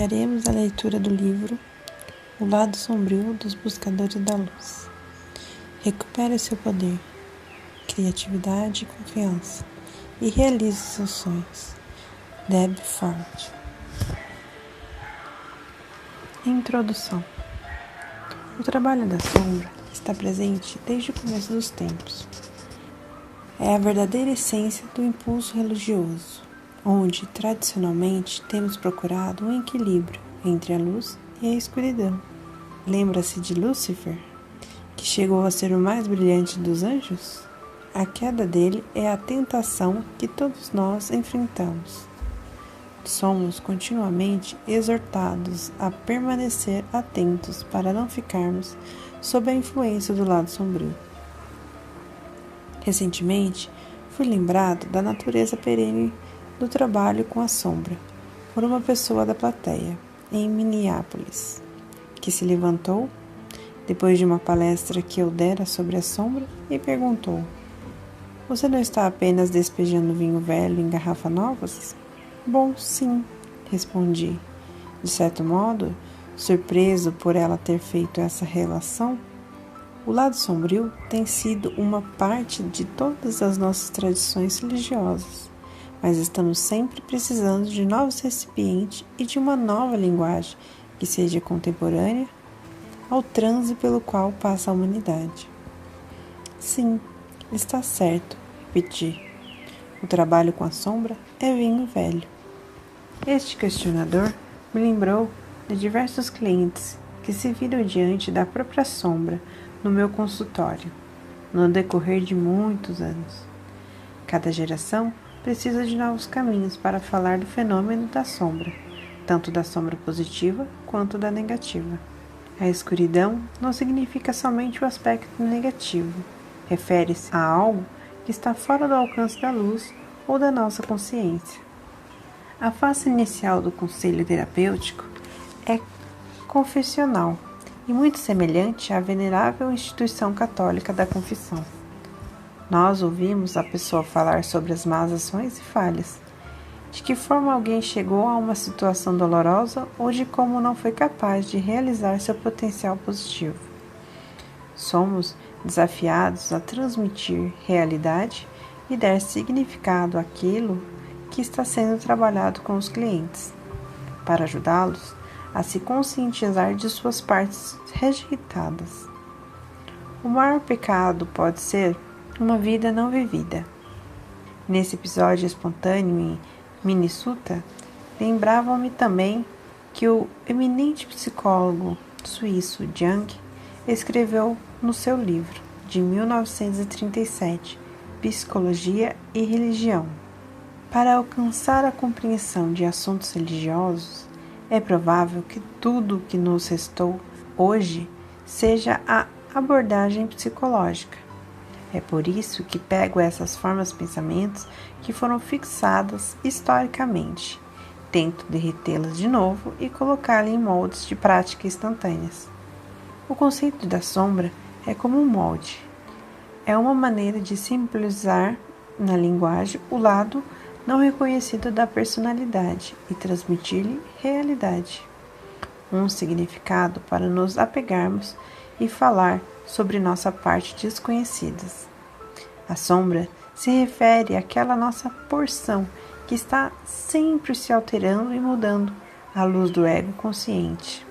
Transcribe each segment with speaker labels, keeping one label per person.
Speaker 1: Iniciaremos a leitura do livro O Lado Sombrio dos Buscadores da Luz. Recupere seu poder, criatividade e confiança e realize seus sonhos. Deb Ford. Introdução. O trabalho da sombra está presente desde o começo dos tempos. É a verdadeira essência do impulso religioso, onde, tradicionalmente, temos procurado um equilíbrio entre a luz e a escuridão. Lembra-se de Lúcifer, que chegou a ser o mais brilhante dos anjos? A queda dele é a tentação que todos nós enfrentamos. Somos continuamente exortados a permanecer atentos para não ficarmos sob a influência do lado sombrio. Recentemente, fui lembrado da natureza perene do trabalho com a sombra por uma pessoa da plateia, em Minneapolis, que se levantou, depois de uma palestra que eu dera sobre a sombra, e perguntou: "Você não está apenas despejando vinho velho em garrafas novas?" "Bom, sim", respondi, de certo modo, surpreso por ela ter feito essa relação. O lado sombrio tem sido uma parte de todas as nossas tradições religiosas, mas estamos sempre precisando de novos recipientes e de uma nova linguagem que seja contemporânea ao transe pelo qual passa a humanidade. Sim, está certo, repeti. O trabalho com a sombra é vinho velho. Este questionador me lembrou de diversos clientes que se viram diante da própria sombra no meu consultório, no decorrer de muitos anos. Cada geração precisa de novos caminhos para falar do fenômeno da sombra, tanto da sombra positiva quanto da negativa. A escuridão não significa somente o aspecto negativo, refere-se a algo que está fora do alcance da luz ou da nossa consciência. A fase inicial do conselho terapêutico é confessional e muito semelhante à venerável instituição católica da confissão. Nós ouvimos a pessoa falar sobre as más ações e falhas, de que forma alguém chegou a uma situação dolorosa ou de como não foi capaz de realizar seu potencial positivo. Somos desafiados a transmitir realidade e dar significado àquilo que está sendo trabalhado com os clientes, para ajudá-los a se conscientizar de suas partes rejeitadas. O maior pecado pode ser uma vida não vivida. Nesse episódio espontâneo em Minnesota, lembravam-me também que o eminente psicólogo suíço Jung escreveu no seu livro de 1937, Psicologia e Religião. Para alcançar a compreensão de assuntos religiosos, é provável que tudo o que nos restou hoje seja a abordagem psicológica. É por isso que pego essas formas de pensamentos que foram fixadas historicamente, tento derretê-las de novo e colocá-las em moldes de prática instantâneas. O conceito da sombra é como um molde. É uma maneira de simbolizar na linguagem o lado não reconhecido da personalidade e transmitir-lhe realidade. Um significado para nos apegarmos e falar sobre nossa parte desconhecidas. A sombra se refere àquela nossa porção que está sempre se alterando e mudando à luz do ego consciente.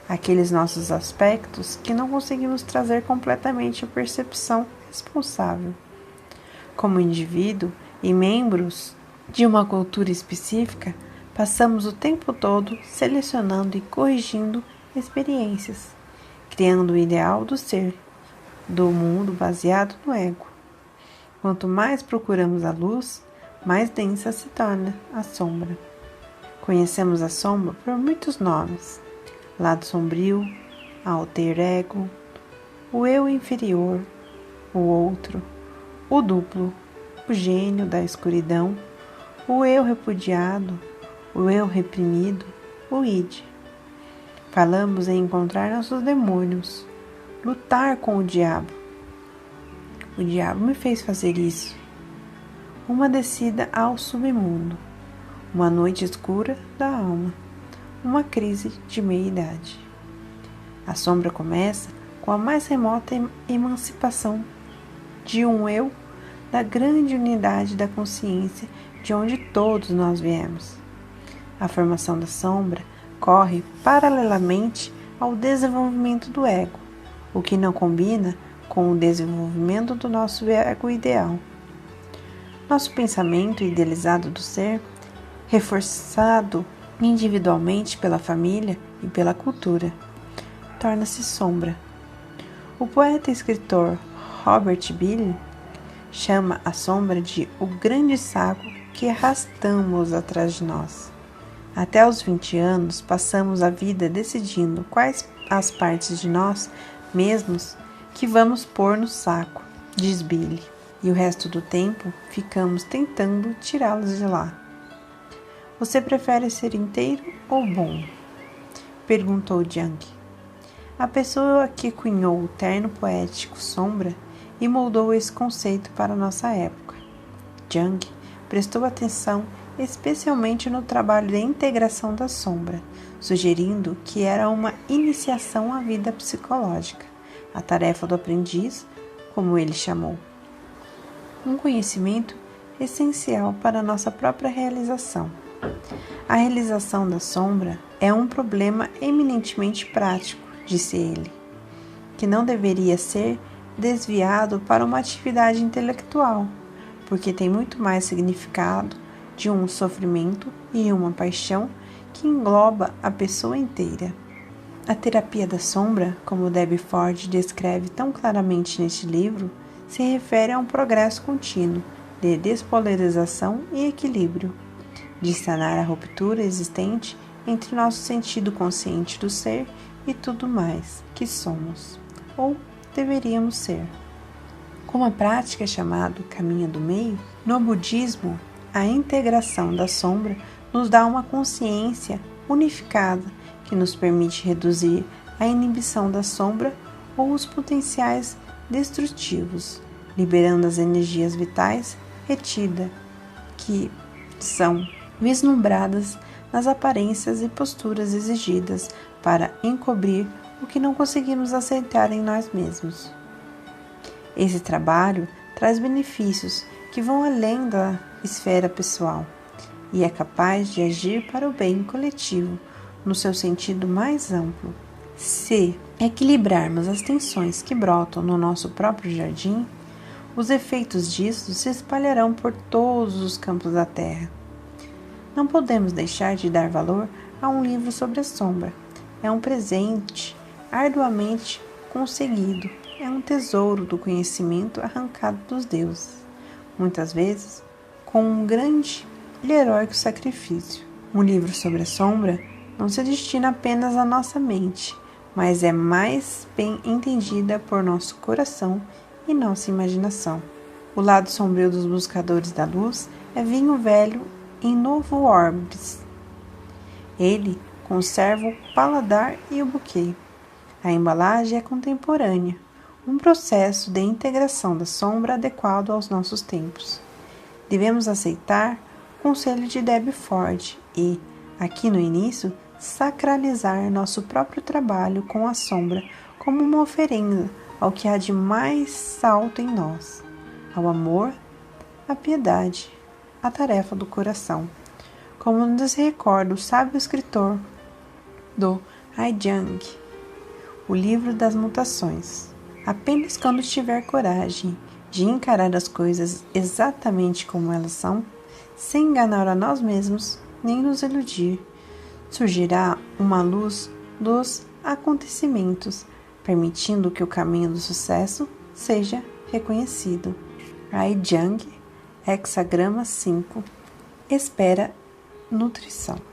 Speaker 1: Aqueles nossos aspectos que não conseguimos trazer completamente a percepção responsável. Como indivíduo e membros de uma cultura específica, passamos o tempo todo selecionando e corrigindo experiências, criando o ideal do ser, do mundo baseado no ego. Quanto mais procuramos a luz, mais densa se torna a sombra. Conhecemos a sombra por muitos nomes: lado sombrio, alter ego, o eu inferior, o outro, o duplo, o gênio da escuridão, o eu repudiado, o eu reprimido, o id. Falamos em encontrar nossos demônios, lutar com o diabo. O diabo me fez fazer isso. Uma descida ao submundo, uma noite escura da alma, uma crise de meia-idade. A sombra começa com a mais remota emancipação de um eu da grande unidade da consciência de onde todos nós viemos. A formação da sombra corre paralelamente ao desenvolvimento do ego, o que não combina com o desenvolvimento do nosso ego ideal. Nosso pensamento idealizado do ser, reforçado individualmente pela família e pela cultura, torna-se sombra. O poeta e escritor Robert Bill chama a sombra de o grande saco que arrastamos atrás de nós. Até aos 20 anos, passamos a vida decidindo quais as partes de nós mesmos que vamos pôr no saco, diz Billy, e o resto do tempo ficamos tentando tirá-los de lá. Você prefere ser inteiro ou bom? Perguntou Jung. A pessoa que cunhou o termo poético sombra e moldou esse conceito para nossa época. Jung prestou atenção especialmente no trabalho de integração da sombra, sugerindo que era uma iniciação à vida psicológica, a tarefa do aprendiz, como ele chamou. Um conhecimento essencial para a nossa própria realização. A realização da sombra é um problema eminentemente prático, disse ele, que não deveria ser desviado para uma atividade intelectual, porque tem muito mais significado de um sofrimento e uma paixão que engloba a pessoa inteira. A terapia da sombra, como Debbie Ford descreve tão claramente neste livro, se refere a um progresso contínuo de despolarização e equilíbrio, de sanar a ruptura existente entre nosso sentido consciente do ser e tudo mais que somos, ou deveríamos ser. Como a prática é chamada caminho do meio, no budismo, a integração da sombra nos dá uma consciência unificada que nos permite reduzir a inibição da sombra ou os potenciais destrutivos, liberando as energias vitais retidas, que são vislumbradas nas aparências e posturas exigidas para encobrir o que não conseguimos aceitar em nós mesmos. Esse trabalho traz benefícios que vão além da esfera pessoal e é capaz de agir para o bem coletivo no seu sentido mais amplo. Se equilibrarmos as tensões que brotam no nosso próprio jardim, os efeitos disso se espalharão por todos os campos da terra. Não podemos deixar de dar valor a um livro sobre a sombra. É um presente arduamente conseguido, é um tesouro do conhecimento arrancado dos deuses, muitas vezes com um grande e heróico sacrifício. Um livro sobre a sombra não se destina apenas à nossa mente, mas é mais bem entendida por nosso coração e nossa imaginação. O lado sombrio dos buscadores da luz é vinho velho em novo orbes. Ele conserva o paladar e o buquê. A embalagem é contemporânea, um processo de integração da sombra adequado aos nossos tempos. Devemos aceitar o conselho de Debbie Ford e, aqui no início, sacralizar nosso próprio trabalho com a sombra como uma oferenda ao que há de mais alto em nós, ao amor, à piedade, à tarefa do coração, como nos recorda o sábio escritor do Ai Jung, o livro das mutações. Apenas quando tiver coragem de encarar as coisas exatamente como elas são, sem enganar a nós mesmos nem nos iludir, surgirá uma luz dos acontecimentos, permitindo que o caminho do sucesso seja reconhecido. Ai Jung, hexagrama 5, espera nutrição.